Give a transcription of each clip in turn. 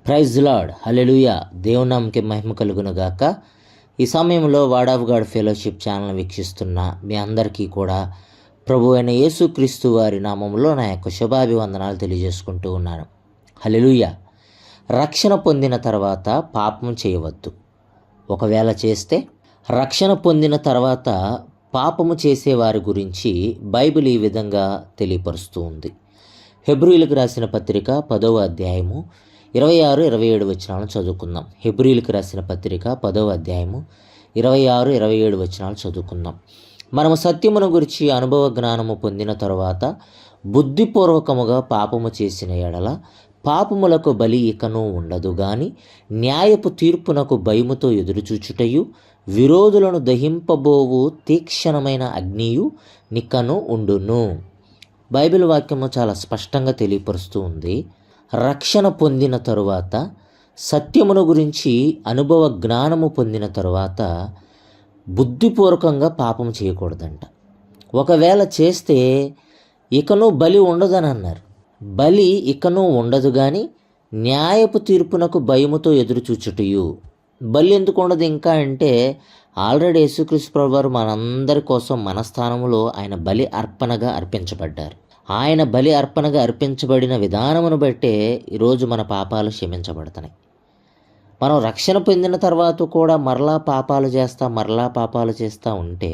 Praise lord, హల్లెలూయా. దేవుని నామముకి మహిమ కలుగును గాక. ఈ సమయంలో word of God fellowship channel వీక్షిస్తున్న మీ అందరికీ కూడా ప్రభు అయిన యేసుక్రీస్తు వారి నామములో నా యొక్క శుభాభివందనాలు తెలియజేసుకుంటూ ఉన్నాను. హల్లెలూయా. రక్షణ పొందిన తర్వాత పాపం చేయవద్దు. ఒకవేళ చేస్తే రక్షణ పొందిన తర్వాత పాపము చేసేవారి గురించి బైబిల్ ఈ విధంగా తెలియపరుస్తూ ఉంది. హెబ్రీయులకు రాసిన పత్రిక 10వ అధ్యాయము 26-27 వచనాలను చదువుకుందాం. హెబ్రీయులకు రాసిన పత్రిక 10వ అధ్యాయము 26-27 వచనాలు చదువుకుందాం. మనము సత్యమును గురించి అనుభవ జ్ఞానము పొందిన తరువాత బుద్ధిపూర్వకముగా పాపము చేసిన ఎడల పాపములకు బలి ఇకను ఉండదు గాని న్యాయపు తీర్పునకు భయముతో ఎదురుచూచుటయు విరోధులను దహింపబోవు తీక్షణమైన అగ్నియు నికను ఉండును. బైబిల్ వాక్యము చాలా స్పష్టంగా తెలియపరుస్తూ ఉంది. రక్షణ పొందిన తరువాత సత్యమును గురించి అనుభవ జ్ఞానము పొందిన తరువాత బుద్ధిపూర్వకంగా పాపం చేయకూడదంట. ఒకవేళ చేస్తే ఇకను బలి ఉండదని అన్నారు. బలి ఇకను ఉండదు కానీ న్యాయపు తీర్పునకు భయముతో ఎదురుచూచుటయు. బలి ఎందుకు ఉండదు ఇంకా అంటే ఆల్రెడీ యేసుక్రీస్తు ప్రభువారు మనందరి కోసం మన స్థానంలో ఆయన బలి అర్పణగా అర్పించబడ్డారు. ఆయన బలి అర్పణగా అర్పించబడిన విధానమును బట్టే ఈరోజు మన పాపాలు క్షమించబడుతున్నాయి. మనం రక్షణ పొందిన తర్వాత కూడా మరలా పాపాలు చేస్తూ ఉంటే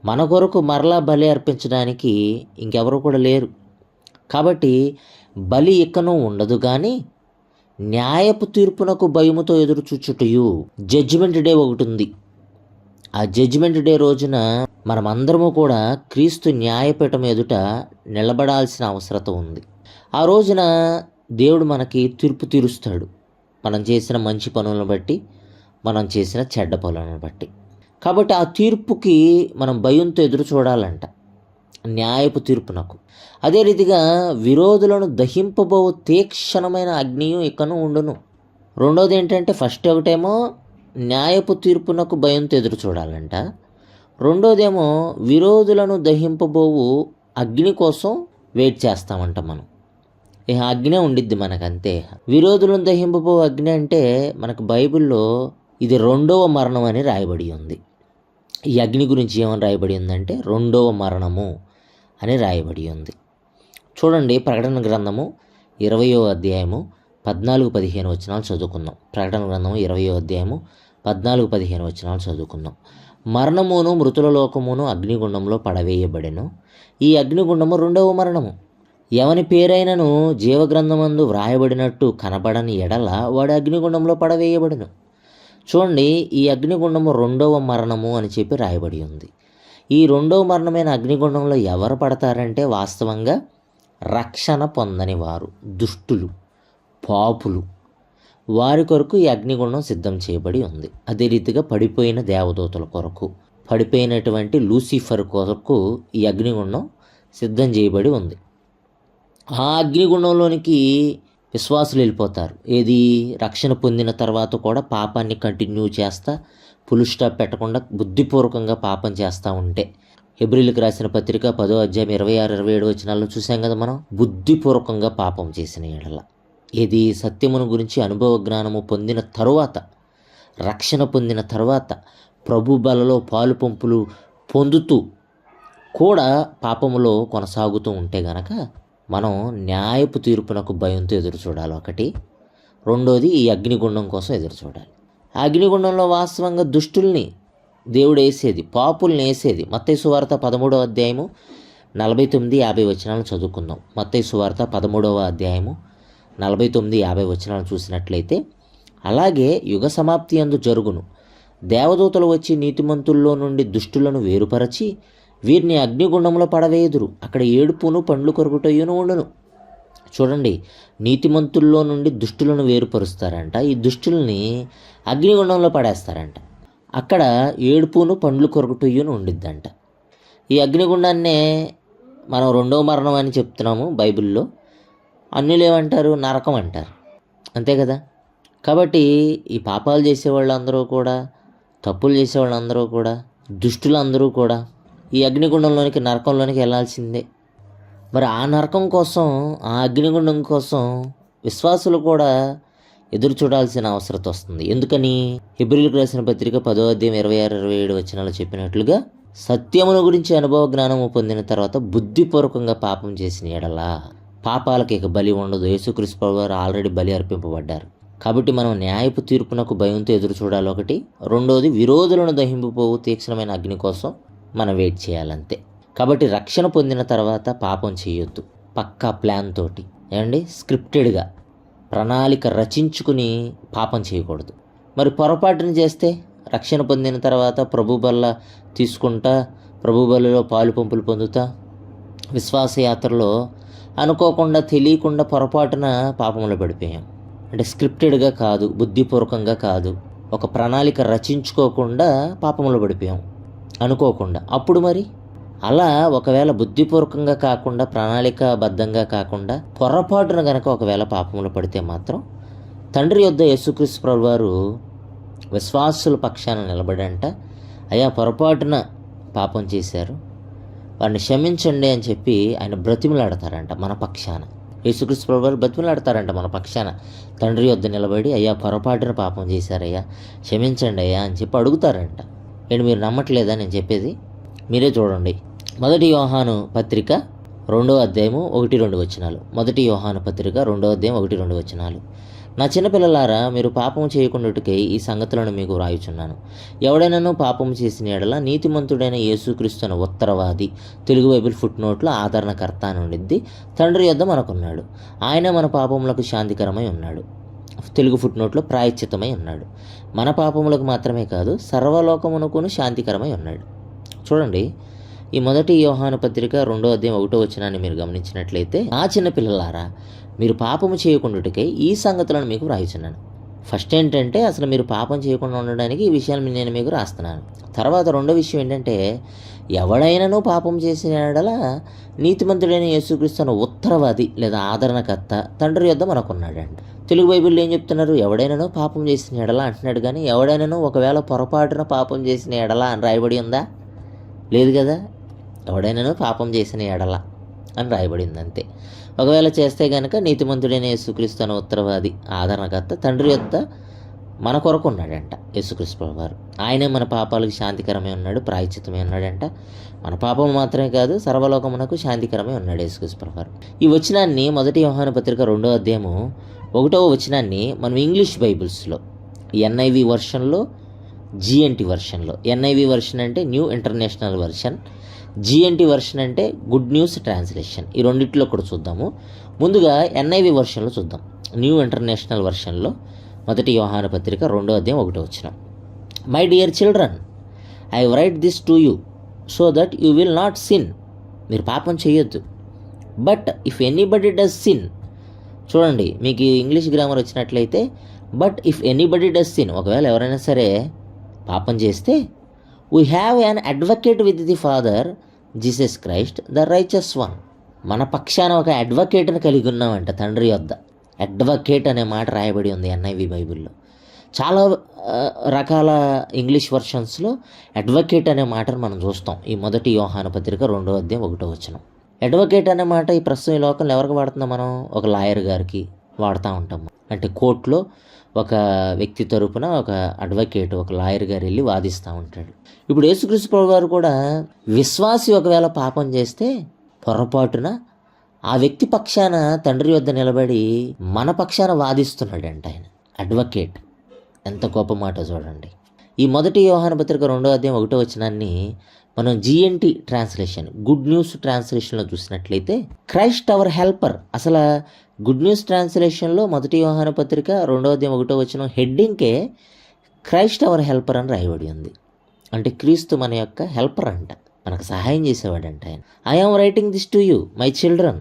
మన కొరకు మరలా బలి అర్పించడానికి ఇంకెవరు కూడా లేరు. కాబట్టి బలి ఇకను ఉండదు కానీ న్యాయపు తీర్పునకు భయముతో ఎదురు చూచుటయు. జడ్జిమెంట్ డే ఒకటి ఉంది. ఆ జడ్జిమెంట్ డే రోజున మనమందరము కూడా క్రీస్తు న్యాయపీఠం ఎదుట నిలబడాల్సిన అవసరత ఉంది. ఆ రోజున దేవుడు మనకి తీర్పు తీరుస్తాడు, మనం చేసిన మంచి పనులను బట్టి, మనం చేసిన చెడ్డ పనులను బట్టి. కాబట్టి ఆ తీర్పుకి మనం భయంతో ఎదురు చూడాలంట, న్యాయపు తీర్పునకు. అదే రీతిగా విరోధులను దహింపబోవు తీక్షణమైన అగ్నియు ఇకను ఉండును. రెండోది ఏంటంటే ఫస్ట్ ఒకటేమో న్యాయపు తీర్పునకు భయంతో ఎదురు చూడాలంట. రెండోదేమో విరోధులను దహింపబోవు అగ్ని కోసం వెయిట్ చేస్తామంట మనం. ఇక అగ్నే ఉండిద్ది మనకంతే. విరోధులను దహింపబోవు అగ్ని అంటే మనకు బైబిల్లో ఇది రెండవ మరణం అని రాయబడి ఉంది. ఈ అగ్ని గురించి ఏమని రాయబడి ఉందంటే రెండవ మరణము అని రాయబడి ఉంది. చూడండి, ప్రకటన గ్రంథము 20వ అధ్యాయము 14-15 వచనాలు చదువుకుందాం. ప్రకటన గ్రంథము 20వ అధ్యాయము 14-15 వచనాలు చదువుకుందాం. మరణమును మృతుల లోకమును అగ్నిగుండంలో పడవేయబడెను. ఈ అగ్నిగుండము రెండవ మరణము. ఎవని పేరైనను జీవగ్రంథమందు వ్రాయబడినట్టు కనబడని ఎడల వాడు అగ్నిగుండంలో పడవేయబడెను. చూడండి, ఈ అగ్నిగుండము రెండవ మరణము అని చెప్పి రాయబడి ఉంది. ఈ రెండవ మరణమైన అగ్నిగుండంలో ఎవరు పడతారంటే వాస్తవంగా రక్షణ పొందని వారు, దుష్టులు, పాపులు. వారి కొరకు ఈ అగ్నిగుండం సిద్ధం చేయబడి ఉంది. అదే రీతిగా పడిపోయిన దేవదూతల కొరకు, పడిపోయినటువంటి లూసిఫర్ కొరకు ఈ అగ్నిగుండం సిద్ధం చేయబడి ఉంది. ఆ అగ్నిగుండంలోనికి విశ్వాసులు వెళ్ళిపోతారు. ఏది, రక్షణ పొందిన తర్వాత కూడా పాపాన్ని కంటిన్యూ చేస్తా, ఫుల్ స్టాప్ పెట్టకుండా బుద్ధిపూర్వకంగా పాపం చేస్తూ ఉంటే. హెబ్రీయులకు రాసిన పత్రిక 10వ అధ్యాయం 26-27 వచనాల్లో చూసాం కదా మనం. బుద్ధిపూర్వకంగా పాపం చేసిన ఎడల, ఏది, సత్యమును గురించి అనుభవ జ్ఞానము పొందిన తరువాత, రక్షణ పొందిన తర్వాత ప్రభు బలలో పాలు పంపులు పొందుతూ కూడా పాపములో కొనసాగుతూ ఉంటే గనక మనం న్యాయపు తీర్పునకు భయంతో ఎదురు చూడాలి ఒకటి. రెండోది ఈ అగ్నిగుండం కోసం ఎదురు చూడాలి. ఆ అగ్నిగుండంలో వాస్తవంగా దుష్టుల్ని దేవుడు వేసేది, పాపుల్ని వేసేది. మత్తయి సువార్త 13వ అధ్యాయము 49-50 వచనాలను చదువుకుందాం. మత్తయి సువార్త 13వ అధ్యాయము 49-50 వచనాలను చూసినట్లయితే, అలాగే యుగ సమాప్తి యందు జరుగును. దేవదూతలు వచ్చి నీతిమంతుల్లో నుండి దుష్టులను వేరుపరచి వీరిని అగ్నిగుండంలో పడవేయుదురు. అక్కడ ఏడుపును పండ్లు కొరుకుటయును ఉండును. చూడండి, నీతిమంతుల్లో నుండి దుష్టులను వేరుపరుస్తారంట. ఈ దుష్టుల్ని అగ్నిగుండంలో పడేస్తారంట. అక్కడ ఏడుపును పండ్లు కొరుకుటయును ఉండిద్దంట. ఈ అగ్నిగుండాన్నే మనం రెండవ మరణం అని చెప్తున్నాము బైబిల్లో. అన్యులు ఏమంటారు? నరకం అంటారు. అంతే కదా. కాబట్టి ఈ పాపాలు చేసేవాళ్ళందరూ కూడా, తప్పులు చేసేవాళ్ళందరూ కూడా, దుష్టులందరూ కూడా ఈ అగ్నిగుండంలోనికి, నరకంలోనికి వెళ్ళాల్సిందే. మరి ఆ నరకం కోసం, ఆ అగ్నిగుండం కోసం విశ్వాసులు కూడా ఎదురు చూడాల్సిన అవసరం వస్తుంది. ఎందుకని? హెబ్రీయులకు రాసిన పత్రిక 10వ అధ్యాయం 26-27 వచనాలు చెప్పినట్లుగా, సత్యమును గురించి అనుభవ జ్ఞానము పొందిన తర్వాత బుద్ధిపూర్వకంగా పాపం చేసిన ఎడల పాపాలకు ఇక బలి ఉండదు. యేసుక్రీస్తు ప్రభువారు ఆల్రెడీ బలి అర్పింపబడ్డారు. కాబట్టి మనం న్యాయపు తీర్పునకు భయంతో ఎదురు చూడాలి ఒకటి. రెండోది, విరోధులను దహింపుపోవు తీక్షణమైన అగ్ని కోసం మనం వెయిట్ చేయాలంతే. కాబట్టి రక్షణ పొందిన తర్వాత పాపం చేయొద్దు. పక్కా ప్లాన్ తోటి, ఏమండి, స్క్రిప్టెడ్గా ప్రణాళిక రచించుకుని పాపం చేయకూడదు. మరి పొరపాటున చేస్తే, రక్షణ పొందిన తర్వాత ప్రభు బల్ల తీసుకుంటా, ప్రభు బల్లలో పాలు పంపులు పొందుతా, విశ్వాసయాత్రలో అనుకోకుండా తెలియకుండా పొరపాటున పాపంలో పడిపోయాం. అంటే స్క్రిప్టెడ్గా కాదు, బుద్ధిపూర్వకంగా కాదు, ఒక ప్రణాళిక రచించుకోకుండా పాపంలో పడిపోయాం అనుకోకుండా. అప్పుడు మరి అలా ఒకవేళ బుద్ధిపూర్వకంగా కాకుండా, ప్రణాళికాబద్ధంగా కాకుండా పొరపాటున గనక ఒకవేళ పాపంలో పడితే మాత్రం తండ్రి యొద్ద యేసుక్రీస్తు ప్రభువారు విశ్వాసుల పక్షాన నిలబడంట, అయ్యా పొరపాటున పాపం చేశారు, వారిని క్షమించండి అని చెప్పి ఆయన బ్రతిమలాడతారంట మన పక్షాన. యేసుక్రీస్తు ప్రభువారు బ్రతిమలాడతారంట మన పక్షాన. తండ్రి యొద్ద నిలబడి, అయ్యా పొరపాటున పాపం చేశారయ్యా, క్షమించండి అయ్యా అని చెప్పి అడుగుతారంట. ఏంటి మీరు నమ్మట్లేదా నేను చెప్పేది? మీరే చూడండి. 1 యోహాను పత్రిక 2వ అధ్యాయము 1-2 వచనాలు. 1 యోహాను పత్రిక 2వ అధ్యాయం 1-2 వచనాలు. నా చిన్నపిల్లలారా, మీరు పాపం చేయకుండాటకై ఈ సంగతులను మీకు వ్రాయుచున్నాను. ఎవడైనాను పాపం చేసిన ఎడల నీతిమంతుడైన యేసుక్రీస్తు అనే ఉత్తరవాది, తెలుగు బైబిల్ ఫుట్ నోట్లో ఆదరణకర్త అని ఉండిద్ది, తండ్రి యొద్ద మనకున్నాడు. ఆయన మన పాపములకు శాంతికరమై ఉన్నాడు. తెలుగు ఫుట్ నోట్లో ప్రాయశ్చిత్తమై ఉన్నాడు. మన పాపములకు మాత్రమే కాదు, సర్వలోకమునకును శాంతికరమై ఉన్నాడు. చూడండి, ఈ 1 యోహాను పత్రిక 2వ అధ్యాయం 1వ వచనాన్ని మీరు గమనించినట్లయితే, నా చిన్న పిల్లలారా, మీరు పాపము చేయకుండాటకై ఈ సంగతులను మీకు వ్రాయుచున్నాను. ఫస్ట్ ఏంటంటే, అసలు మీరు పాపం చేయకుండా ఉండడానికి ఈ విషయాలు నేను మీకు రాస్తున్నాను. తర్వాత రెండో విషయం ఏంటంటే, ఎవడైనాను పాపం చేసిన ఎడల నీతిమంతుడైన యేసుక్రీస్తు అనే ఉత్తరవాది లేదా ఆదరణకర్త తండ్రి యొద్ద మనకున్నాడంట. తెలుగు బైబిల్లో ఏం చెప్తున్నారు? ఎవడైనాను పాపం చేసిన ఎడల అంటున్నాడు, కానీ ఎవడైనాను ఒకవేళ పొరపాటున పాపం చేసిన ఎడల అని రాయబడి ఉందా? లేదు కదా. ఎవడైనాను పాపం చేసిన ఎడల అని రాయబడింది అంతే. ఒకవేళ చేస్తే కనుక నీతిమంతుడైన యేసుక్రీస్తు అనే ఉత్తరవాది ఆదరణకర్త తండ్రి యొద్ద మన కొరకు ఉన్నాడంట యేసుక్రీస్తు ప్రభువారు. ఆయనే మన పాపాలకు శాంతికరమై ఉన్నాడు, ప్రాయశ్చిత్తమై ఉన్నాడంట. మన పాపం మాత్రమే కాదు, సర్వలోకమునకు శాంతికరమై ఉన్నాడు యేసుక్రీస్తు ప్రభువారు. ఈ వచనాన్ని 1 యోహాను పత్రిక 2వ అధ్యాయము 1వ వచనాన్ని మనం ఇంగ్లీష్ బైబిల్స్లో NIV వర్షన్లో, GNT వర్షన్లో, NIV వర్షన్ అంటే new international version, GNT version అంటే గుడ్ న్యూస్ ట్రాన్స్లేషన్. ఈ రెండిట్లో కూడా చూద్దాము. ముందుగా NIV వర్షన్లో చూద్దాం. న్యూ ఇంటర్నేషనల్ వర్షన్లో 1 యోహాను పత్రిక 2వ అధ్యాయం 1వ వచనం. My dear children, I right this to you so that you will not sin. మీరు పాపం చేయొద్దు. But if anybody does sin, చూడండి మీకు ఇంగ్లీష్ గ్రామర్ వచ్చినట్లయితే, but if anybody does sin, ఒకవేళ ఎవరైనా సరే పాపం చేస్తే, we have an advocate with the father Jesus Christ the righteous one. మన పక్షాన ఒక అడ్వకేట్ని కలిగి ఉన్నామంట తండ్రి యొద్ద. అడ్వకేట్ అనే మాట రాయబడి ఉంది NIV బైబిల్లో. చాలా రకాల ఇంగ్లీష్ వర్షన్స్లో అడ్వకేట్ అనే మాటను మనం చూస్తాం. ఈ 1 యోహాను పత్రిక 2వ అధ్యాయం 1వ వచనం. అడ్వకేట్ అనే మాట ఈ ప్రస్తుతం ఈ లోకంలో ఎవరికి వాడుతున్నాం? మనం ఒక లాయర్ గారికి వాడుతూ ఉంటాం. అంటే కోర్టులో ఒక వ్యక్తి తరపున ఒక అడ్వకేట్, ఒక లాయర్ గారు వెళ్ళి వాదిస్తూ ఉంటాడు. ఇప్పుడు యేసుక్రీస్తు ప్రభువారు కూడా విశ్వాసి ఒకవేళ పాపం చేస్తే పొరపాటున ఆ వ్యక్తి పక్షాన తండ్రి వద్ద నిలబడి మన పక్షాన వాదిస్తున్నాడంట ఆయన, అడ్వకేట్. ఎంత గొప్ప మాట చూడండి. ఈ 1 యోహాను పత్రిక 2వ అధ్యాయం 1వ వచనాన్ని మనం GNT ట్రాన్స్లేషన్, గుడ్ న్యూస్ ట్రాన్స్లేషన్లో చూసినట్లయితే, క్రైస్ట్ అవర్ హెల్పర్. అసలు గుడ్ న్యూస్ ట్రాన్స్లేషన్లో 1 యోహాను పత్రిక 2వ అధ్యాయం 1వ వచనం హెడ్డింగ్కే క్రైస్ట్ అవర్ హెల్పర్ అని రాయబడి ఉంది. అంటే క్రీస్తు మన యొక్క హెల్పర్ అంట, మనకు సహాయం చేసేవాడంట ఆయన. I am writing this to you my children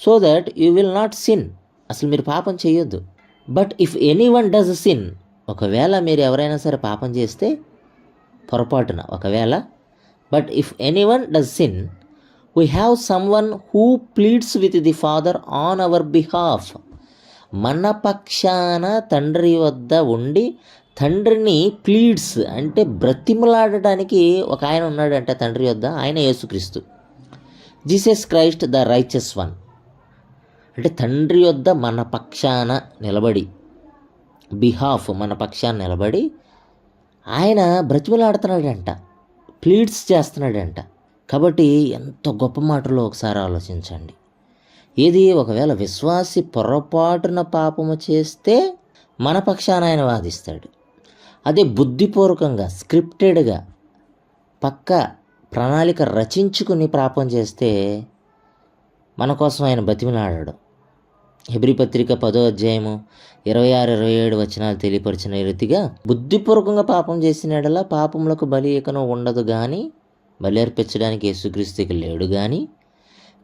so that you will not sin. అసలు మీరు పాపం చేయొద్దు. But if any one does sin, ఒకవేళ మీరు ఎవరైనా సరే పాపం చేస్తే పొరపాటున, ఒకవేళ, but if any one does sin, we have some one who pleads with the father on our behalf. మన పక్షాన తండ్రి వద్ద ఉండి తండ్రిని ప్లీడ్స్ అంటే బ్రతిమలాడటానికి ఒక ఆయన ఉన్నాడంట తండ్రి వద్ద. ఆయన యేసుక్రీస్తు, Jesus Christ the righteous one. అంటే తండ్రి వద్ద మన పక్షాన నిలబడి బిహాఫ్ మన పక్షాన్ని నిలబడి ఆయన బ్రతిమలాడుతున్నాడంట, ప్లీడ్స్ చేస్తున్నాడంట. కాబట్టి ఎంత గొప్ప మాటలో ఒకసారి ఆలోచించండి. ఏది ఒకవేళ విశ్వాసి పొరపాటున పాపము చేస్తే మన పక్షాన ఆయన వాదిస్తాడు. అదే బుద్ధిపూర్వకంగా స్క్రిప్టెడ్గా పక్క ప్రణాళిక రచించుకుని పాపం చేస్తే మన కోసం ఆయన బతిమిలాడాడు. హెబ్రీ పత్రిక 10వ అధ్యాయము 26-27 వచనాలు తెలియపరిచిన రీతిగా బుద్ధిపూర్వకంగా పాపం చేసినాడలా పాపములకు బలి ఇకను ఉండదు కానీ, బలి అర్పించడానికి యేసుక్రీస్తుకి లేడు కానీ,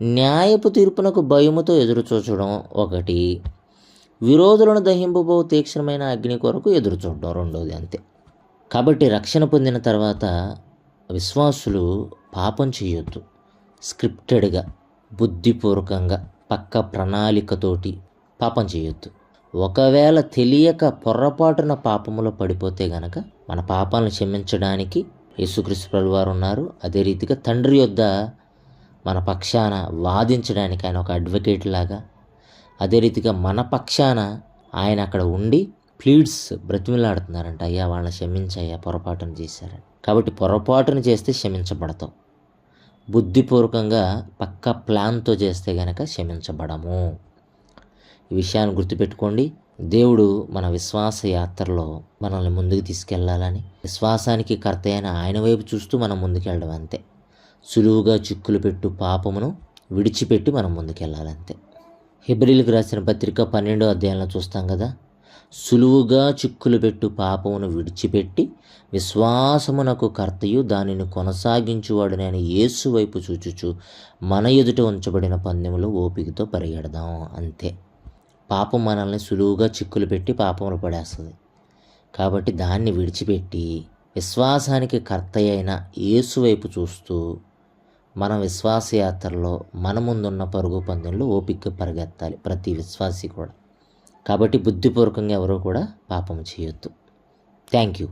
న్యాయపు తీర్పునకు భయముతో ఎదురుచూచడం ఒకటి, విరోధులను దహింపబో తీక్షణమైన అగ్ని కొరకు ఎదురుచూడడం రెండోది. అంతే. కాబట్టి రక్షణ పొందిన తర్వాత విశ్వాసులు పాపం చేయొద్దు. స్క్రిప్టెడ్గా, బుద్ధిపూర్వకంగా, పక్క ప్రణాళికతోటి పాపం చేయొద్దు. ఒకవేళ తెలియక పొరపాటున పాపములో పడిపోతే గనక మన పాపాలను క్షమించడానికి యేసుక్రీస్తు ప్రభువారు ఉన్నారు. అదే రీతిగా తండ్రి యొద్ద మన పక్షాన వాదించడానికి ఆయన ఒక అడ్వకేట్ లాగా, అదే రీతిగా మన పక్షాన ఆయన అక్కడ ఉండి ప్లీడ్స్ బ్రతిమిలాడుతున్నారంట, అయ్యా వాళ్ళని క్షమించయ్యా పొరపాటును చేశారని. కాబట్టి పొరపాటును చేస్తే క్షమించబడతాం, బుద్ధిపూర్వకంగా పక్క ప్లాన్తో చేస్తే గనక క్షమించబడము. ఈ విషయాన్ని గుర్తుపెట్టుకోండి. దేవుడు మన విశ్వాస యాత్రలో మనల్ని ముందుకు తీసుకెళ్లాలని, విశ్వాసానికి కర్త అయిన ఆయన వైపు చూస్తూ మనం ముందుకెళ్ళడం అంతే. సులువుగా చిక్కులు పెట్టు పాపమును విడిచిపెట్టి మనం ముందుకెళ్ళాలంతే. హెబ్రీలకు రాసిన పత్రిక 12వ అధ్యాయంలో చూస్తాం కదా, సులువుగా చిక్కులు పెట్టు పాపమును విడిచిపెట్టి విశ్వాసమునకు కర్తయు దానిని కొనసాగించువాడునైన యేసు వైపు చూచుచు మన ఎదుట ఉంచబడిన పందెములో ఓపికతో పరిగెడదాం. అంతే. పాపం మనల్ని సులువుగా చిక్కులు పెట్టి పాపములు పడేస్తుంది. కాబట్టి దాన్ని విడిచిపెట్టి విశ్వాసానికి కర్త అయిన యేసు వైపు చూస్తూ మన విశ్వాసయాత్రలో మన ముందున్న పరుగు పందెంలో ఓపిక పరిగెత్తాలి ప్రతి విశ్వాసి కూడా. కాబట్టి బుద్ధిపూర్వకంగా ఎవరూ కూడా పాపం చేయొద్దు. Thank you.